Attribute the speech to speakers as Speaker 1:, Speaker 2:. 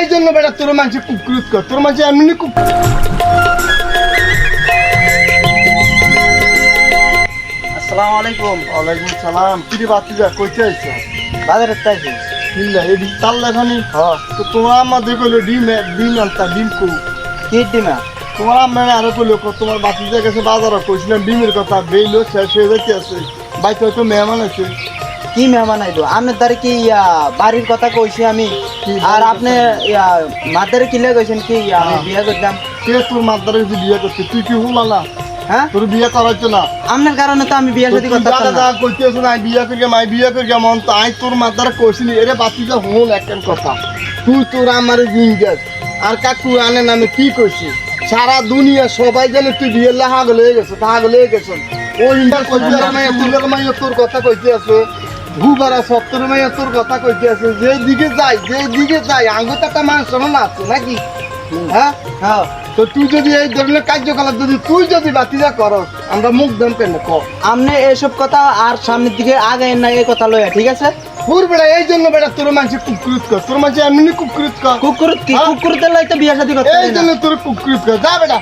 Speaker 1: এই জন্য বেটা তোর মানুষ কুকুরুত কর, তোর মানুষ এমনি কুকুর।
Speaker 2: আসসালামু আলাইকুম।
Speaker 1: ওয়ালাইকুম সালাম। কিরে বাতিজা কইতে আইছো?
Speaker 2: বাজারের তাইছি।
Speaker 1: কিল্লা এই ডিম তাল্লা খানি। হ্যাঁ তো তোমার আম্মা দেখলো ডিম আনতা ডিম কো।
Speaker 2: কি ডিমা?
Speaker 1: তোমার আম্মা আরো কইলো তোমার বাতিজা কাছে বাজারে কইছিলাম ডিমের কথা, বেইলো শেষ হয়ে যাইতে আছে। বাইতে হয়তো মেহমান আছে।
Speaker 2: কি মেহমান আইলো? আপনার দ্বারে কি বাড়ির কথা কইছি আমি।
Speaker 1: কি
Speaker 2: আর
Speaker 1: বাড়ির
Speaker 2: আপনি মাদারে কিলে কইছেন কি আমি বিয়ে করতাম।
Speaker 1: কে তোর মাদারে যদি বিয়ে করতে তুই কি হুলা না?
Speaker 2: হ্যাঁ
Speaker 1: তোর বিয়ে করাইছো না?
Speaker 2: আপনার কারণে তো আমি বিয়ে শাদী করতে পারতাম না।
Speaker 1: কইতেছ না বিয়ে করিয়া মাই বিয়ে করিয়া মন তো আই তোর মাদারে কইছিলি এরে বাতিজা হুন একখান কথা। তুই তোর আমার জিঙ্গাস আর কাকু আনে নামে কি কইছি? সারা দুনিয়া সবাই জানে তুই বিয়ে হাগল হয়ে গেছে, হাগল হয়ে গেছ। ও ইন্টার কইতে মাইয়া তোর কথা কইতে আছে। ভূবারা সত্তর মাইয়া তোর কথা কইতে আছে। যেদিকে যাই আঙ্গুতাটা মানুষ না আছে নাকি? হ্যাঁ
Speaker 2: হ্যাঁ
Speaker 1: তো তুই যদি এই ধরনের কার্যকলাপ যদি তুই যদি বাতিজা করস আমরা মুখ দেন কেন কর?
Speaker 2: আপনি এসব কথা আর সামনের দিকে আগে না এই কথা লয়া, ঠিক আছে?
Speaker 1: পুর বেড়া এই জন্য বেড়া তোর মানুষ কুকুরুত কর, তোর মানুষ এমনি কুকুরুত কর।
Speaker 2: কুকুরত কি
Speaker 1: হ্যাঁ?
Speaker 2: কুকুরতে লইতে বিয়ে শাদী করতে
Speaker 1: এই
Speaker 2: পারি না।
Speaker 1: জন্য তোর কুকুরুত কর, যা বেটা।